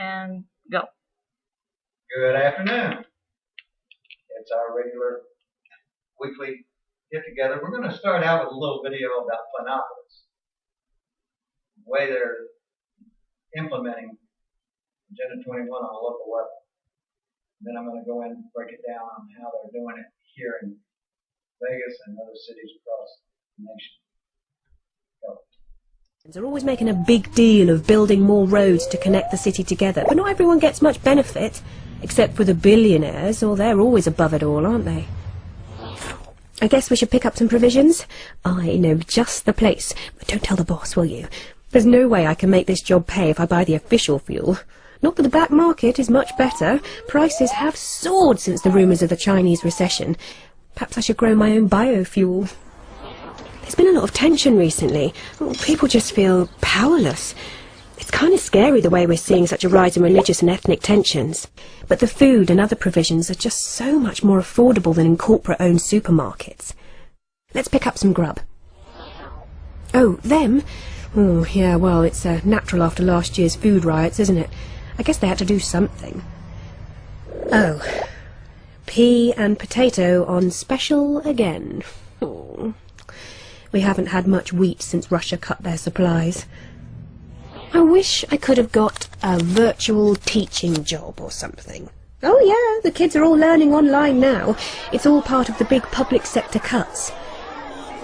and go. Good afternoon. It's our regular weekly get-together. We're going to start out with a little video about Flinopolis, the way they're implementing Agenda 21 on a local level. Then I'm going to go in and break it down on how they're doing it here in Vegas and other cities across the nation. Go. They're always making a big deal of building more roads to connect the city together, but not everyone gets much benefit, except for the billionaires, or they're always above it all, aren't they? I guess we should pick up some provisions. I know just the place, but don't tell the boss, will you? There's no way I can make this job pay if I buy the official fuel. Not that the black market is much better. Prices have soared since the rumours of the Chinese recession. Perhaps I should grow my own biofuel. There's been a lot of tension recently. People just feel powerless. It's kind of scary the way we're seeing such a rise in religious and ethnic tensions. But the food and other provisions are just so much more affordable than in corporate-owned supermarkets. Let's pick up some grub. Oh, them? Oh, yeah, well, it's natural after last year's food riots, isn't it? I guess they had to do something. Oh, pea and potato on special again. Oh. We haven't had much wheat since Russia cut their supplies. I wish I could have got a virtual teaching job or something. Oh yeah, the kids are all learning online now. It's all part of the big public sector cuts.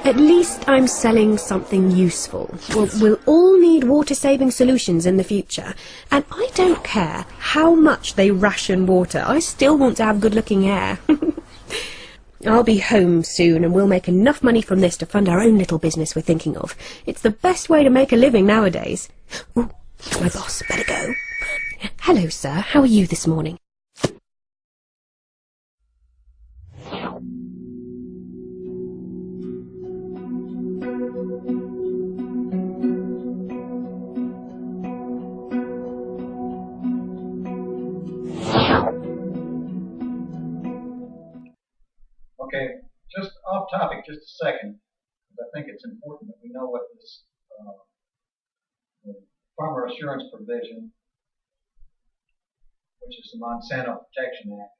At least I'm selling something useful. We'll all need water-saving solutions in the future. And I don't care how much they ration water. I still want to have good-looking hair. I'll be home soon and we'll make enough money from this to fund our own little business we're thinking of. It's the best way to make a living nowadays. Ooh, my boss, better go. Hello, sir. How are you this morning? Okay, just off topic, just a second, because I think it's important that we know what this the Farmer Assurance Provision, which is the Monsanto Protection Act,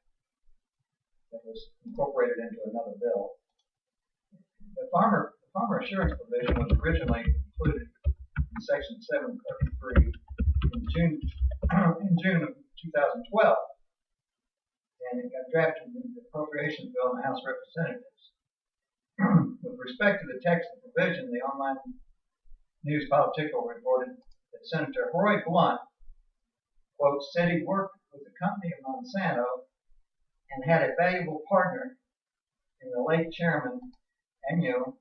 that was incorporated into another bill. The Farmer Assurance Provision was originally included in Section 733 in June of 2012. And it got drafted in the appropriations bill in the House of Representatives. With respect to the text of the provision, the online news Politico reported that Senator Roy Blunt, quote, said he worked with the company of Monsanto and had a valuable partner in the late chairman, Agnew,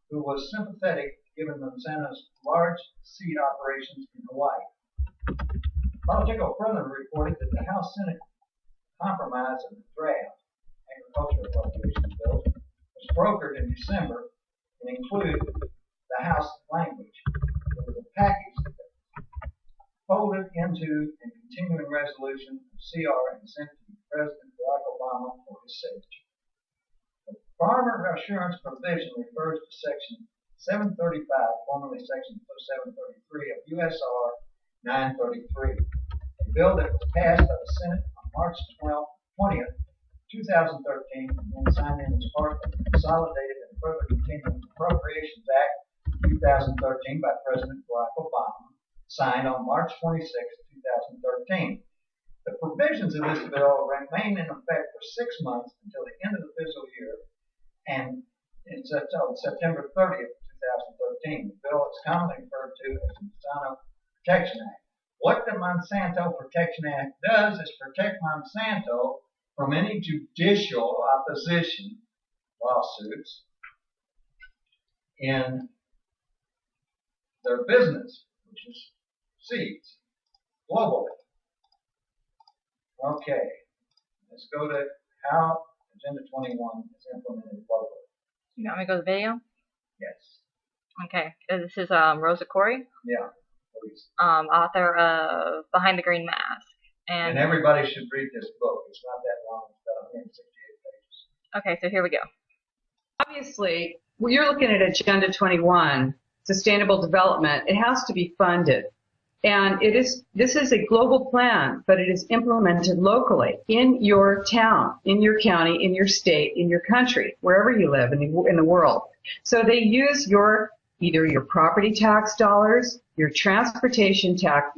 who was sympathetic given Monsanto's large seed operations in Hawaii. Politico further reported that the House Senate compromise of the draft agricultural appropriations bill was brokered in December and included the House language. It was a package that folded into a continuing resolution of CR and sent to President Barack Obama for his signature. The Farmer Assurance Provision refers to Section 735, formerly Section 733 of USR 933, a bill that was passed by the Senate March 20th, 2013, and then signed in as part of the Consolidated and Further Continuing Appropriations Act 2013 by President Barack Obama, signed on March 26, 2013. The provisions of this bill remain in effect for 6 months until the end of the fiscal year, and it's until September 30th, 2013. The bill is commonly referred to as the Monsanto Protection Act. What the Monsanto Protection Act does is protect Monsanto from any judicial opposition lawsuits in their business, which is seeds, globally. Okay, let's go to how Agenda 21 is implemented globally. You want me to go to the video? Yes. Okay, this is Rosa Corey. Yeah. Please. Author of Behind the Green Mask. And everybody should read this book. It's not that long. It's about 168 pages. Okay, so here we go. Obviously, when you're looking at Agenda 21, sustainable development, it has to be funded. And this is a global plan, but it is implemented locally in your town, in your county, in your state, in your country, wherever you live in the world. So they use either your property tax dollars, your transportation tax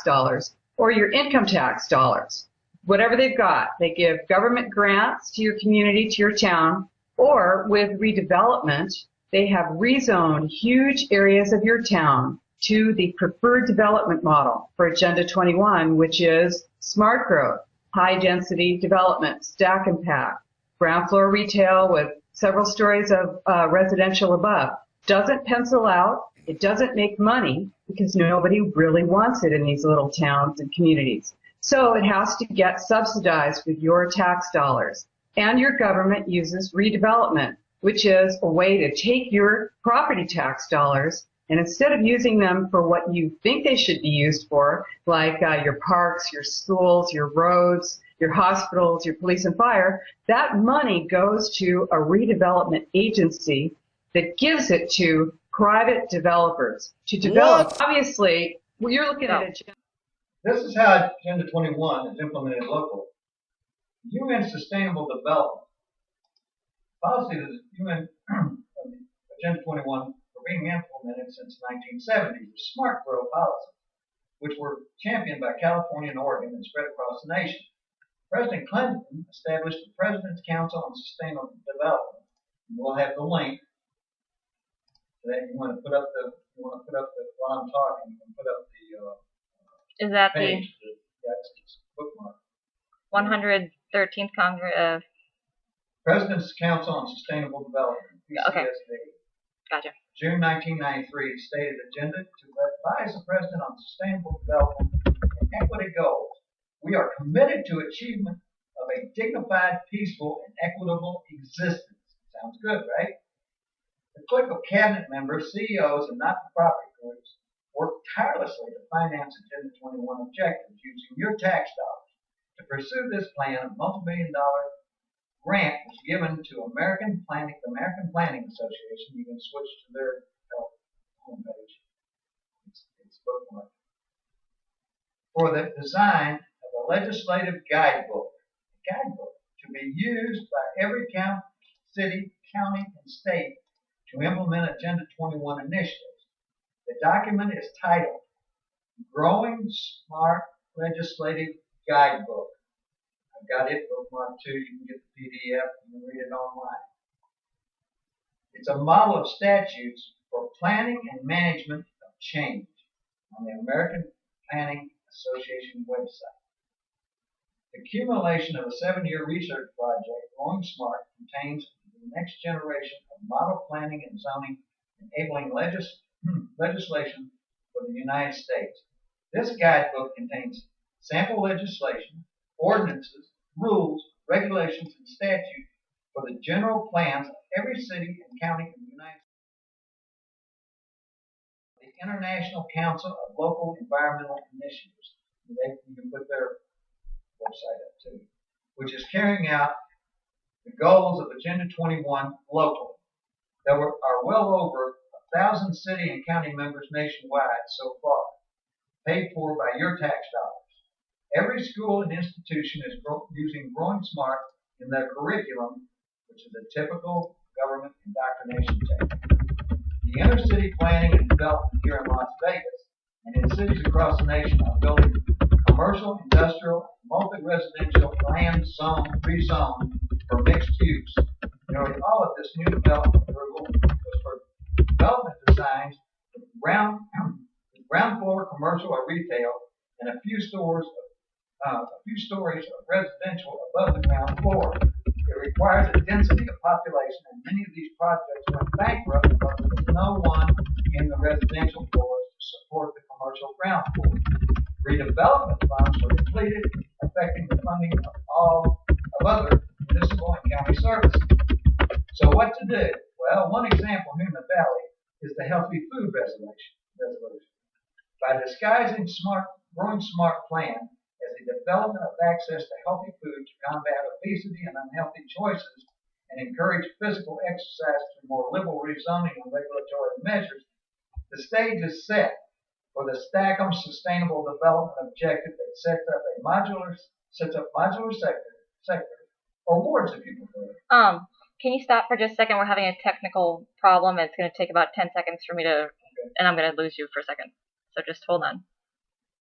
dollars, or your income tax dollars. Whatever they've got, they give government grants to your community, to your town, or with redevelopment, they have rezoned huge areas of your town to the preferred development model for Agenda 21, which is smart growth, high density development, stack and pack, ground floor retail with several stories of residential above. Doesn't pencil out. It doesn't make money because nobody really wants it in these little towns and communities. So it has to get subsidized with your tax dollars. And your government uses redevelopment, which is a way to take your property tax dollars and instead of using them for what you think they should be used for, like your parks, your schools, your roads, your hospitals, your police and fire, that money goes to a redevelopment agency that gives it to private developers to develop. What? Obviously, well, you're looking at it. This is how Agenda 21 is implemented locally. UN Sustainable Development policy of the UN Agenda 21 were being implemented since the 1970s, the smart growth policy, which were championed by California and Oregon and spread across the nation. President Clinton established the President's Council on Sustainable Development. And we'll have the link to that. You want to put up while I'm talking, you can put up the Is that page. That's bookmark. the 113th Congress? President's Council on Sustainable Development, Okay. PCSD. Gotcha. June 1993 stated agenda to advise the President on sustainable development and equity goals. We are committed to achievement of a dignified, peaceful, and equitable existence. Sounds good, right? The clique of cabinet members, CEOs, and not-for-profit groups work tirelessly to finance Agenda 21 objectives using your tax dollars. To pursue this plan, a multi-billion-dollar grant was given to the American Planning Association. You can switch to their homepage. It's bookmarked. For the design of a legislative guidebook to be used by every county, city, county, and state to implement Agenda 21 initiatives. The document is titled Growing Smart Legislative Guidebook. I've got it bookmarked too. You can get the PDF and you can read it online. It's a model of statutes for planning and management of change on the American Planning Association website. The accumulation of a 7-year research project, Growing Smart, contains the next generation of model planning and zoning enabling legislation for the United States. This guidebook contains sample legislation, ordinances, rules, regulations, and statutes for the general plans of every city and county in the United States. The International Council of Local Environmental Initiatives, you can put their website up too, which is carrying out the goals of Agenda 21 locally. There are well over 1,000 city and county members nationwide so far, paid for by your tax dollars. Every school and institution is using Growing Smart in their curriculum, which is a typical government indoctrination technique. The inner city planning and development here in Las Vegas and in cities across the nation are building commercial, industrial, multi-residential land rezoned for mixed use. Nearly all of this new development approval was for development designs with ground floor commercial or retail and a few stories of residential above the ground floor. It requires a density of population, and many of these projects went bankrupt because there was no one in the residential floors to support the commercial ground floor. Redevelopment funds were depleted, affecting the funding of other municipal and county services. So what to do? Well, one example here in the Valley is the Healthy Food Resolution. By disguising Growing Smart plan as a development of access to healthy food to combat obesity and unhealthy choices and encourage physical exercise through more liberal rezoning and regulatory measures, the stage is set for the Stackham Sustainable Development Objective that sets up modular sectors or wards if you prefer. Can you stop for just a second? We're having a technical problem. It's going to take about 10 seconds for me to, and I'm going to lose you for a second. So just hold on.